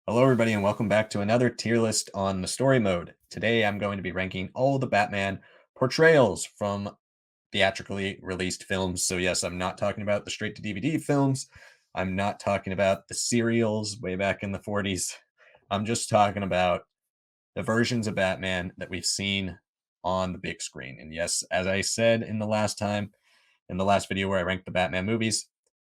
Hello, everybody, and welcome back to another tier list on the story mode. Today, I'm going to be ranking all the Batman portrayals from theatrically released films. So, yes, I'm not talking about the straight to DVD films. I'm not talking about the serials way back in the 40s. I'm just talking about the versions of Batman that we've seen on the big screen. And yes, as I said in the last video where I ranked the Batman movies,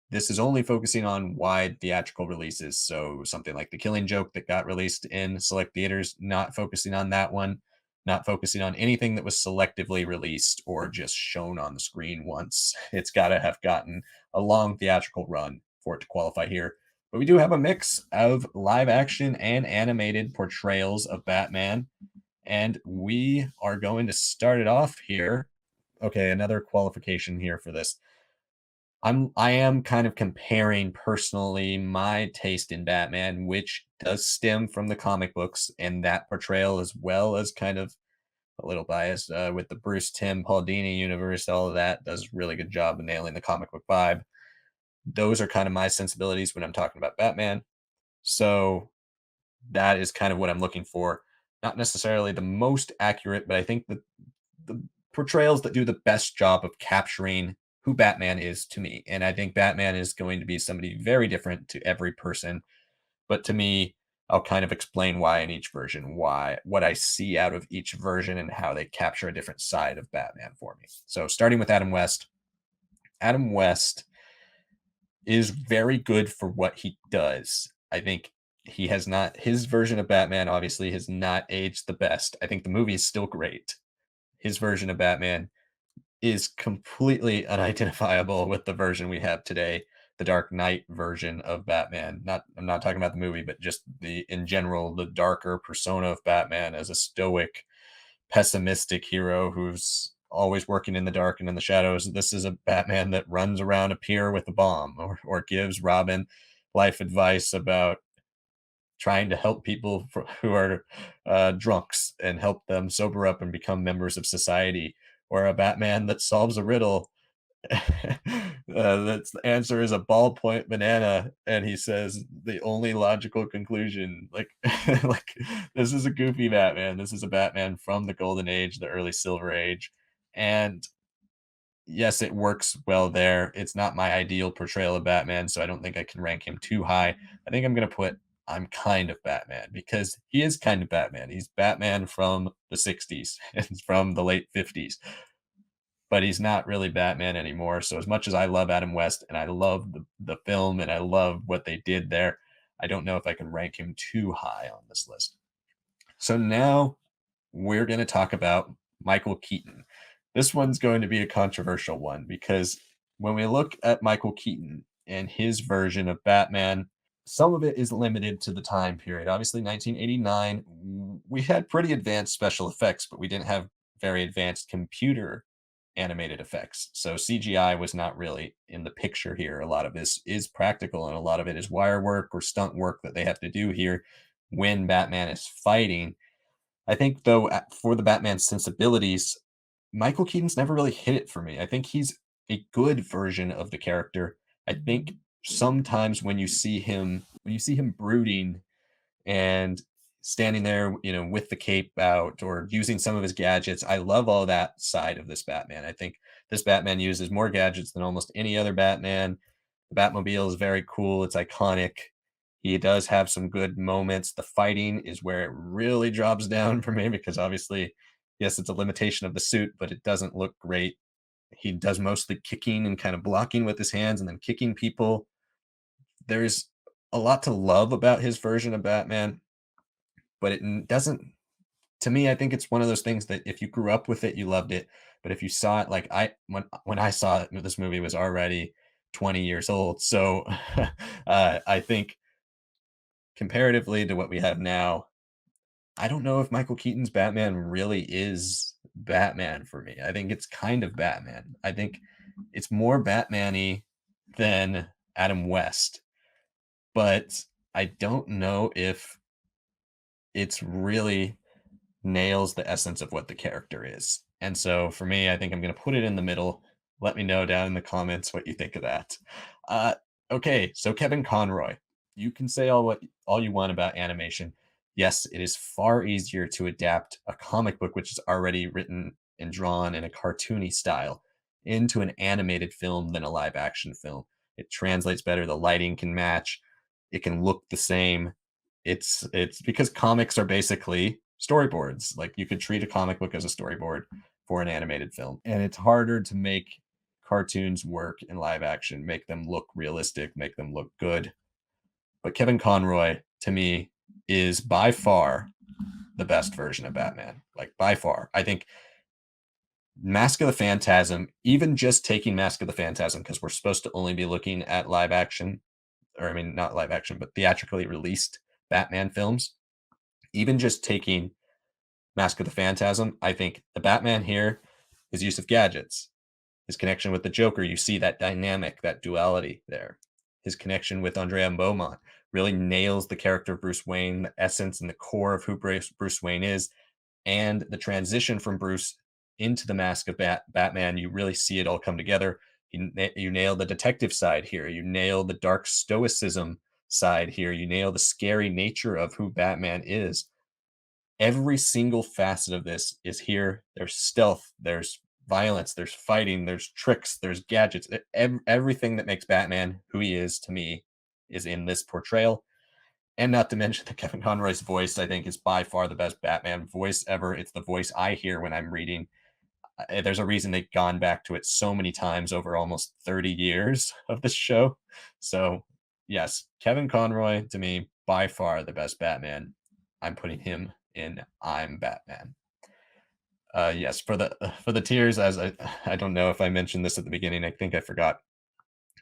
this is only focusing on wide theatrical releases. So something like The Killing Joke that got released in select theaters, not focusing on that one, not focusing on anything that was selectively released or just shown on the screen once. It's got to have gotten a long theatrical run for it to qualify here. But we do have a mix of live action and animated portrayals of Batman. And we are going to start it off here. Okay, another qualification here for this. I am kind of comparing personally my taste in Batman, which does stem from the comic books and that portrayal, as well as kind of a little biased with the Bruce Tim Paul Dini universe. All of that does a really good job of nailing the comic book vibe. Those are kind of my sensibilities when I'm talking about Batman. So that is kind of what I'm looking for. Not necessarily the most accurate, but I think the portrayals that do the best job of capturing who Batman is to me. And I think Batman is going to be somebody very different to every person. But to me, I'll kind of explain why in each version, why what I see out of each version and how they capture a different side of Batman for me. So starting with Adam West. Adam West is very good for what he does. I think he has not his version of Batman obviously has not aged the best. I think the movie is still great. His version of Batman is completely unidentifiable with the version we have today, the Dark Knight version of Batman. Not I'm not talking about the movie, but just the in general, the darker persona of Batman as a stoic, pessimistic hero who's always working in the dark and in the shadows. This is a Batman that runs around a pier with a bomb or gives Robin life advice about trying to help people who are drunks and help them sober up and become members of society, or a Batman that solves a riddle. That's the answer is a ballpoint banana, and he says the only logical conclusion. Like, like this is a goofy Batman. This is a Batman from the Golden Age, the early Silver Age, and yes, it works well there. It's not my ideal portrayal of Batman, so I don't think I can rank him too high. I think I'm gonna put I'm kind of Batman because he is kind of Batman. He's Batman from the 60s and from the late 50s, but he's not really Batman anymore. So as much as I love Adam West and I love the film and I love what they did there, I don't know if I can rank him too high on this list. So now we're going to talk about Michael Keaton. This one's going to be a controversial one because when we look at Michael Keaton and his version of Batman, some of it is limited to the time period. Obviously, 1989, we had pretty advanced special effects, but we didn't have very advanced computer animated effects. So CGI was not really in the picture here. A lot of this is practical and a lot of it is wire work or stunt work that they have to do here when Batman is fighting. I think though for the Batman sensibilities, Michael Keaton's never really hit it for me. I think he's a good version of the character. I think sometimes when you see him brooding and standing there, with the cape out or using some of his gadgets, I love all that side of this Batman. I think this Batman uses more gadgets than almost any other Batman. The Batmobile is very cool. It's iconic. He does have some good moments. The fighting is where it really drops down for me because obviously, yes, it's a limitation of the suit, but it doesn't look great. He does mostly kicking and kind of blocking with his hands and then kicking people. There's a lot to love about his version of Batman, but it doesn't to me, I think it's one of those things that if you grew up with it, you loved it. But if you saw it like when I saw it, this movie was already 20 years old. So I think comparatively to what we have now, I don't know if Michael Keaton's Batman really is Batman for me. I think it's kind of Batman. I think it's more Batman-y than Adam West, but I don't know if it's really nails the essence of what the character is. And so for me, I think I'm going to put it in the middle. Let me know down in the comments what you think of that. Uh, okay, so Kevin Conroy. you can say all you want about animation. Yes, it is far easier to adapt a comic book which is already written and drawn in a cartoony style into an animated film than a live action film. It translates better, the lighting can match, it can look the same. It's because comics are basically storyboards. Like you could treat a comic book as a storyboard for an animated film. And it's harder to make cartoons work in live action, make them look realistic, make them look good. But Kevin Conroy, to me, is by far the best version of Batman. Like by far. I think Mask of the Phantasm, even just taking Mask of the Phantasm, because we're supposed to only be looking at live action, or I mean, not live action, but theatrically released Batman films. Even just taking Mask of the Phantasm, I think the Batman here, his use of gadgets, his connection with the Joker, you see that dynamic, that duality there. His connection with Andrea Beaumont really nails the character of Bruce Wayne, the essence and the core of who Bruce Wayne is, and the transition from Bruce into the mask of Batman. You really see it all come together. You nail the detective side here. You nail the dark stoicism side here. You nail the scary nature of who Batman is. Every single facet of this is here. There's stealth, there's violence, there's fighting, there's tricks, there's gadgets. Everything that makes Batman who he is to me is in this portrayal. And not to mention that Kevin Conroy's voice, I think, is by far the best Batman voice ever. It's the voice I hear when I'm reading. There's a reason they've gone back to it so many times over almost 30 years of the show. So, yes, Kevin Conroy, to me, by far the best Batman. I'm putting him in I'm Batman. Yes, for the tears, as I don't know if I mentioned this at the beginning. I think I forgot.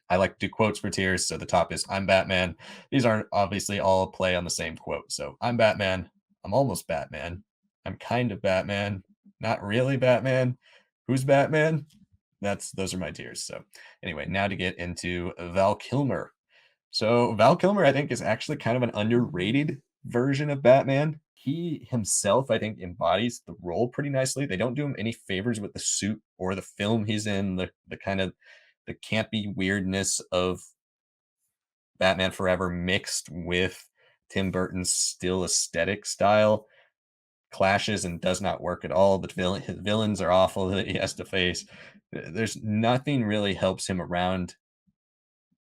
I like to do quotes for tears. So the top is I'm Batman. These aren't obviously all play on the same quote. So I'm Batman. I'm almost Batman. I'm kind of Batman. Not really Batman. Who's Batman? Those are my tears. So anyway, now to get into Val Kilmer. So Val Kilmer, I think, is actually kind of an underrated version of Batman. He himself, I think, embodies the role pretty nicely. They don't do him any favors with the suit or the film he's in, the kind of the campy weirdness of Batman Forever mixed with Tim Burton's still aesthetic style clashes and does not work at all. His villains are awful that he has to face. There's nothing really helps him around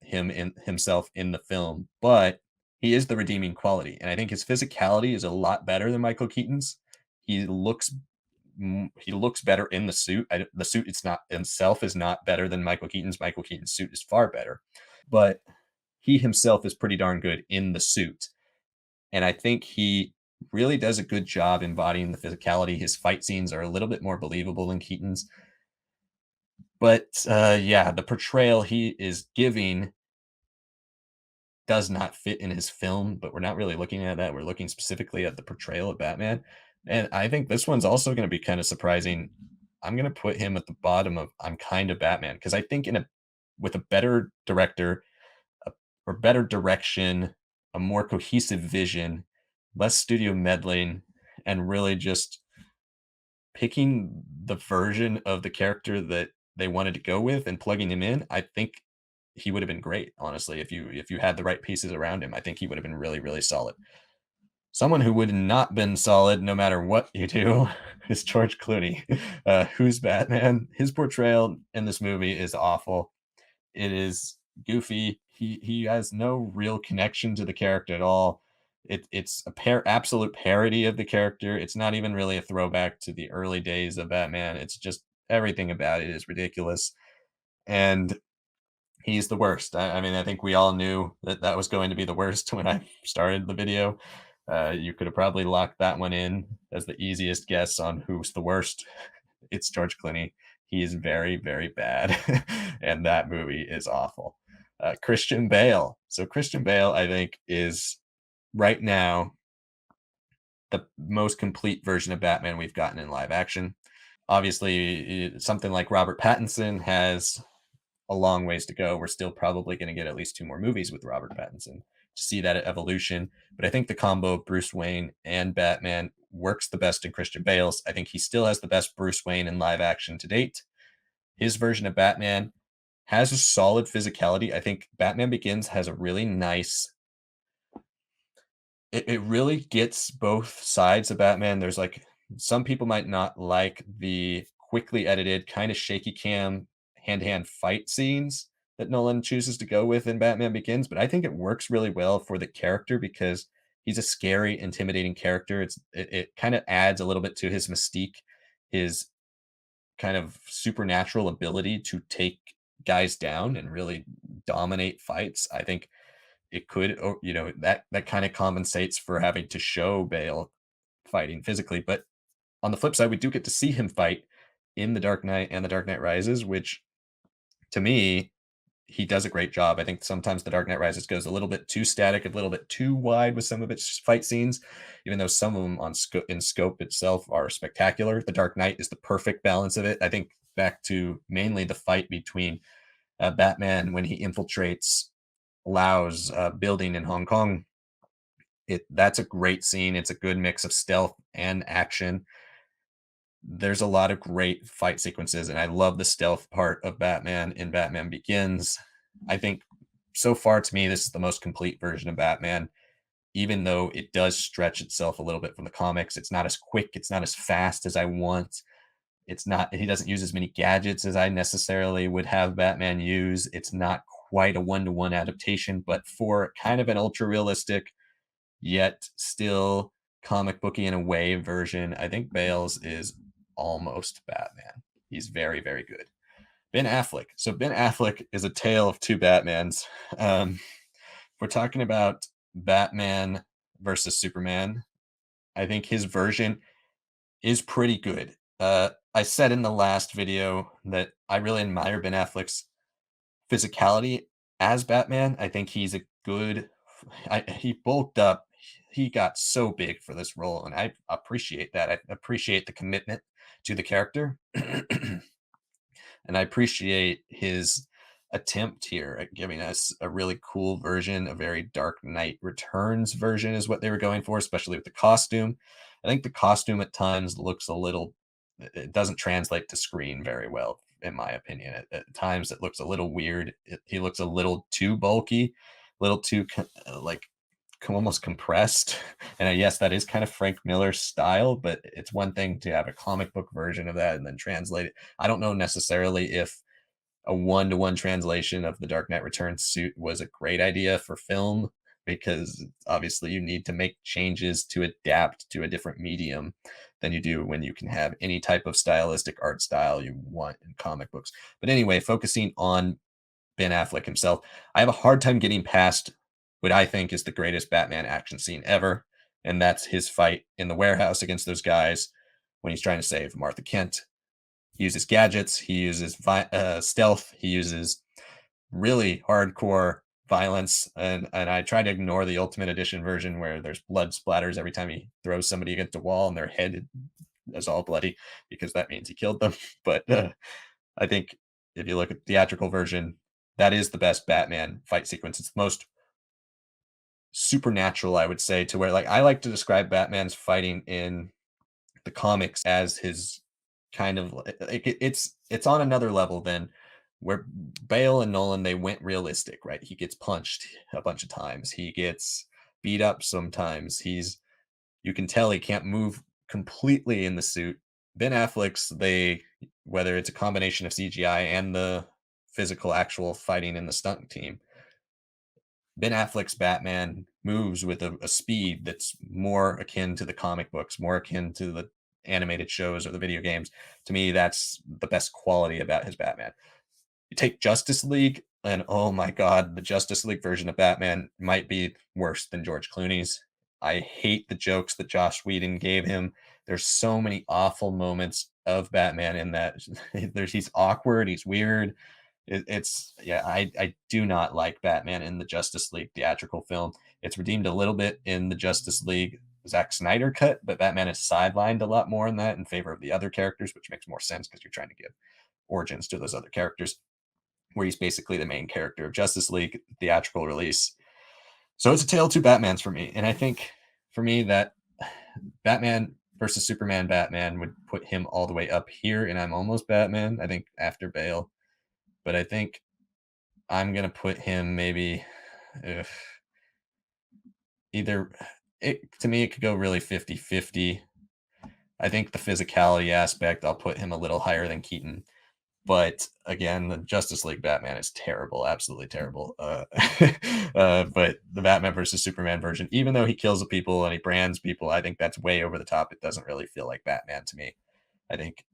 himself in the film, but he is the redeeming quality, and I think his physicality is a lot better than Michael Keaton's. He looks he looks better in the suit. The suit it's not himself is not better than Michael Keaton's. Michael Keaton's suit is far better, but he himself is pretty darn good in the suit, and I think he really does a good job embodying the physicality. His fight scenes are a little bit more believable than Keaton's, but yeah, the portrayal he is giving does not fit in his film, but we're not really looking at that. We're looking specifically at the portrayal of Batman. And I think this one's also going to be kind of surprising. I'm going to put him at the bottom of I'm kind of Batman because I think with a better director a, or better direction, a more cohesive vision, less studio meddling, and really just picking the version of the character that they wanted to go with and plugging him in, I think he would have been great, honestly. If you had the right pieces around him, I think he would have been really, really solid. Someone who would not been solid no matter what you do is George Clooney. Who's Batman? His portrayal in this movie is awful. It is goofy. He has no real connection to the character at all. It's a absolute parody of the character. It's not even really a throwback to the early days of Batman. It's just everything about it is ridiculous. And he's the worst. I mean, I think we all knew that that was going to be the worst when I started the video. You could have probably locked that one in as the easiest guess on who's the worst. It's George Clooney. He is very, very bad, and that movie is awful. Christian Bale. So Christian Bale, I think, is right now the most complete version of Batman we've gotten in live action. Obviously, something like Robert Pattinson has a long ways to go. We're still probably going to get at least 2 more movies with Robert Pattinson to see that evolution. But I think the combo of Bruce Wayne and Batman works the best in Christian Bale's. I think he still has the best Bruce Wayne in live action to date. His version of Batman has a solid physicality. I think Batman Begins has a really nice it really gets both sides of Batman. There's, like, some people might not like the quickly edited, kinda shaky cam, hand-to-hand fight scenes that Nolan chooses to go with in Batman Begins, but I think it works really well for the character because he's a scary, intimidating character. It kinda adds a little bit to his mystique, his kind of supernatural ability to take guys down and really dominate fights. I think it could, that kind of compensates for having to show Bale fighting physically. But on the flip side, we do get to see him fight in The Dark Knight and The Dark Knight Rises, which to me, he does a great job. I think sometimes The Dark Knight Rises goes a little bit too static, a little bit too wide with some of its fight scenes, even though some of them in scope itself are spectacular. The Dark Knight is the perfect balance of it. I think back to mainly the fight between Batman when he infiltrates Lau's building in Hong Kong. That's a great scene. It's a good mix of stealth and action. There's a lot of great fight sequences, and I love the stealth part of Batman in Batman Begins. I think so far to me, this is the most complete version of Batman, even though it does stretch itself a little bit from the comics. It's not as quick, it's not as fast as I want. It's not, he doesn't use as many gadgets as I necessarily would have Batman use. It's not quite a one-to-one adaptation, but for kind of an ultra realistic yet still comic booky in a way version, I think Bale's is almost Batman. He's very, very good. Ben Affleck. So Ben Affleck is a tale of two Batmans. We're talking about Batman versus Superman. I think his version is pretty good. I said in the last video that I really admire Ben Affleck's physicality as Batman. I think he's a good. He bulked up. He got so big for this role, and I appreciate that. I appreciate the commitment to the character, and I appreciate his attempt here at giving us a really cool version. A very Dark Knight Returns version is what they were going for, especially with the costume. I think the costume at times looks a little. It doesn't translate to screen very well, in my opinion. At times, it looks a little weird. He looks a little too bulky, a little too like almost compressed. And yes, that is kind of Frank Miller's style, but it's one thing to have a comic book version of that and then translate it. I don't know necessarily if a one-to-one translation of the Dark Knight Returns suit was a great idea for film, because obviously you need to make changes to adapt to a different medium than you do when you can have any type of stylistic art style you want in comic books. But anyway, focusing on Ben Affleck himself, I have a hard time getting past what I think is the greatest Batman action scene ever, and that's his fight in the warehouse against those guys when he's trying to save Martha Kent. He uses gadgets, he uses stealth, he uses really hardcore violence, and I try to ignore the Ultimate Edition version where there's blood splatters every time he throws somebody against a wall and their head is all bloody, because that means he killed them. But I think if you look at the theatrical version, that is the best Batman fight sequence. It's the most supernatural, I would say, to where, like, I like to describe Batman's fighting in the comics as his kind of it's on another level than where Bale and Nolan, they went realistic, right? He gets punched a bunch of times. He gets beat up sometimes. You can tell he can't move completely in the suit. Ben Affleck's, they, whether it's a combination of CGI and the physical actual fighting in the stunt team, Ben Affleck's Batman moves with a speed that's more akin to the comic books, more akin to the animated shows or the video games. To me, that's the best quality about his Batman. You take Justice League, and oh my God, the Justice League version of Batman might be worse than George Clooney's. I hate the jokes that Josh Whedon gave him. There's so many awful moments of Batman in that. He's awkward, he's weird. It's yeah, I do not like Batman in the Justice League theatrical film. It's redeemed a little bit in the Justice League Zack Snyder cut, but Batman is sidelined a lot more in that in favor of the other characters, which makes more sense because you're trying to give origins to those other characters, where he's basically the main character of Justice League theatrical release. So it's a tale of two Batmans for me. And I think for me that Batman versus Superman Batman would put him all the way up here, and I'm almost Batman, I think, after Bale. But I think I'm gonna put him maybe if either to me, it could go really 50-50. I think the physicality aspect, I'll put him a little higher than Keaton. But again, the Justice League Batman is terrible, absolutely terrible. But the Batman versus Superman version, even though he kills the people and he brands people, I think that's way over the top. It doesn't really feel like Batman to me. I think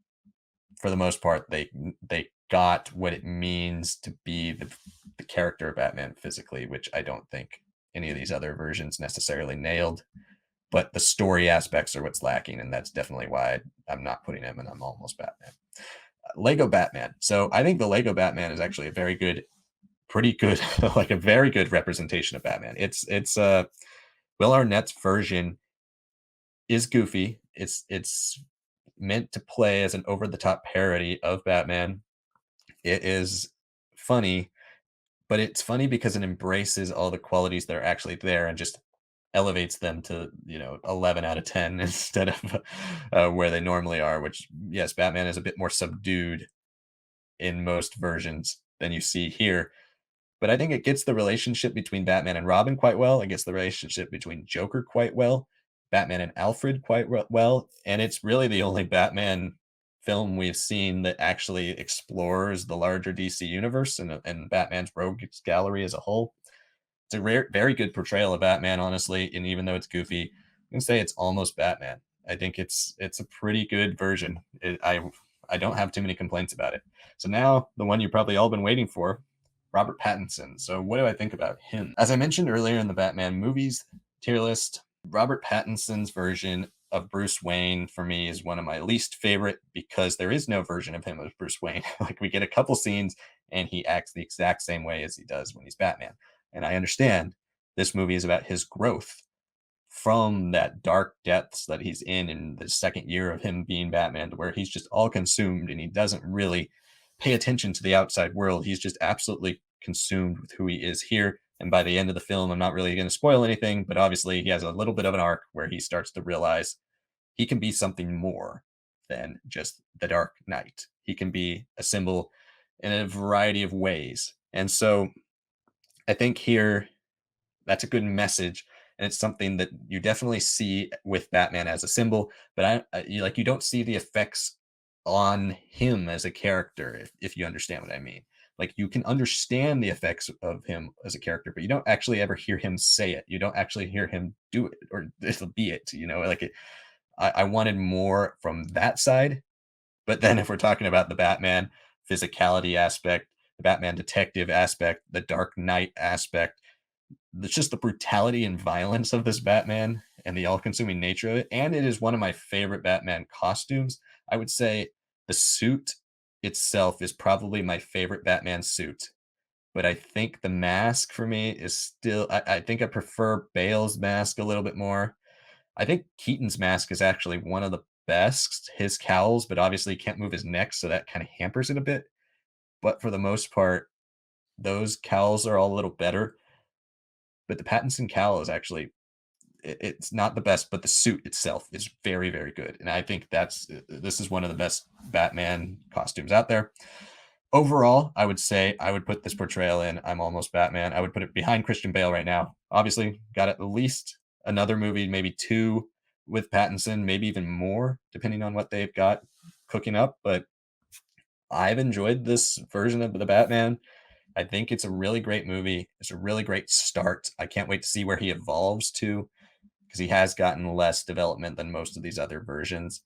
for the most part, they got what it means to be the character of Batman physically, which I don't think any of these other versions necessarily nailed. But the story aspects are what's lacking, and that's definitely why I'm not putting him in I'm Almost Batman. Lego Batman. So I think the Lego Batman is actually a very good, pretty good, like a very good representation of Batman. It's Will Arnett's version is goofy. It's meant to play as an over the top parody of Batman. It is funny, but it's funny because it embraces all the qualities that are actually there and just elevates them to 11 out of 10 instead of where they normally are. Which, yes, Batman is a bit more subdued in most versions than you see here. But I think it gets the relationship between Batman and Robin quite well. It gets the relationship between Joker quite well, Batman and Alfred quite well. And it's really the only Batman film we've seen that actually explores the larger DC universe and Batman's rogues gallery as a whole. It's a very good portrayal of Batman, honestly. And even though it's goofy, I can say it's almost Batman. I think it's a pretty good version. I don't have too many complaints about it. So now the one you've probably all been waiting for, Robert Pattinson. So what do I think about him? As I mentioned earlier in the Batman movies tier list, Robert Pattinson's version of Bruce Wayne for me is one of my least favorite because there is no version of him as Bruce Wayne. Like, we get a couple scenes and he acts the exact same way as he does when he's Batman. And I understand this movie is about his growth from that dark depths that he's in the second year of him being Batman, to where he's just all consumed and he doesn't really pay attention to the outside world. He's just absolutely consumed with who he is here. And by the end of the film, I'm not really going to spoil anything, but obviously he has a little bit of an arc where he starts to realize he can be something more than just the Dark Knight. He can be a symbol in a variety of ways. And so I think here that's a good message, and it's something that you definitely see with Batman as a symbol, but you don't see the effects on him as a character, if you understand what I mean. Like, you can understand the effects of him as a character, but you don't actually ever hear him say it. You don't actually hear him do it, or it'll be it. I wanted more from that side. But then if we're talking about the Batman physicality aspect, the Batman detective aspect, the Dark Knight aspect, it's just the brutality and violence of this Batman and the all-consuming nature of it. And it is one of my favorite Batman costumes. I would say the suit itself is probably my favorite Batman suit. But I think the mask for me is still, I think I prefer Bale's mask a little bit more. I think Keaton's mask is actually one of the best, his cowls, but obviously he can't move his neck, so that kind of hampers it a bit. But for the most part, those cowls are all a little better. But the Pattinson cowl is actually, it's not the best, but the suit itself is very, very good. And I think this is one of the best Batman costumes out there. Overall, I would say I would put this portrayal in I'm Almost Batman. I would put it behind Christian Bale right now. Obviously, got at least another movie, maybe two with Pattinson, maybe even more, depending on what they've got cooking up. But I've enjoyed this version of the Batman. I think it's a really great movie. It's a really great start. I can't wait to see where he evolves to, because he has gotten less development than most of these other versions.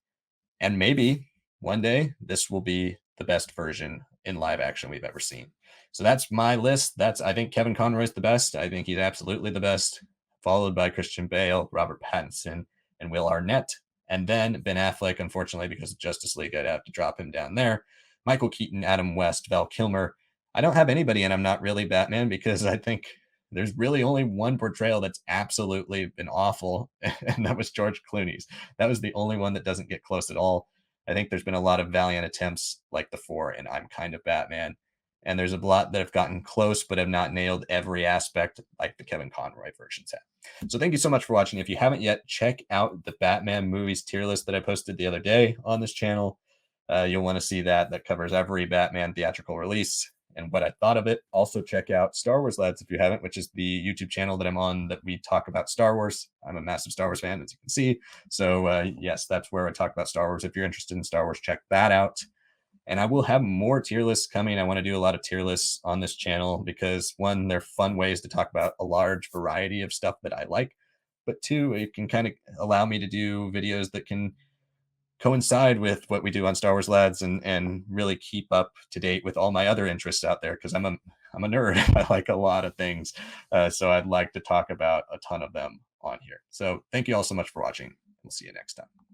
And maybe one day this will be the best version in live action we've ever seen. So that's my list. I think Kevin Conroy's the best. I think he's absolutely the best, followed by Christian Bale, Robert Pattinson, and Will Arnett. And then Ben Affleck, unfortunately, because of Justice League, I'd have to drop him down there. Michael Keaton, Adam West, Val Kilmer. I don't have anybody in I'm Not Really Batman, because I think there's really only one portrayal that's absolutely been awful, and that was George Clooney's. That was the only one that doesn't get close at all. I think there's been a lot of valiant attempts like the four and I'm Kind of Batman, and there's a lot that have gotten close but have not nailed every aspect like the Kevin Conroy versions have. So thank you so much for watching. If you haven't yet, check out the Batman movies tier list that I posted the other day on this channel. You'll want to see that covers every Batman theatrical release. and what I thought of it. Also, check out Star Wars Lads if you haven't, which is the YouTube channel that I'm on that we talk about Star Wars. I'm a massive Star Wars fan, as you can see. So, yes, that's where I talk about Star Wars. If you're interested in Star Wars, check that out. And I will have more tier lists coming. I want to do a lot of tier lists on this channel because one, they're fun ways to talk about a large variety of stuff that I like. But two, it can kind of allow me to do videos that can coincide with what we do on Star Wars Lads and really keep up to date with all my other interests out there because I'm a nerd. I like a lot of things. So I'd like to talk about a ton of them on here. So thank you all so much for watching. We'll see you next time.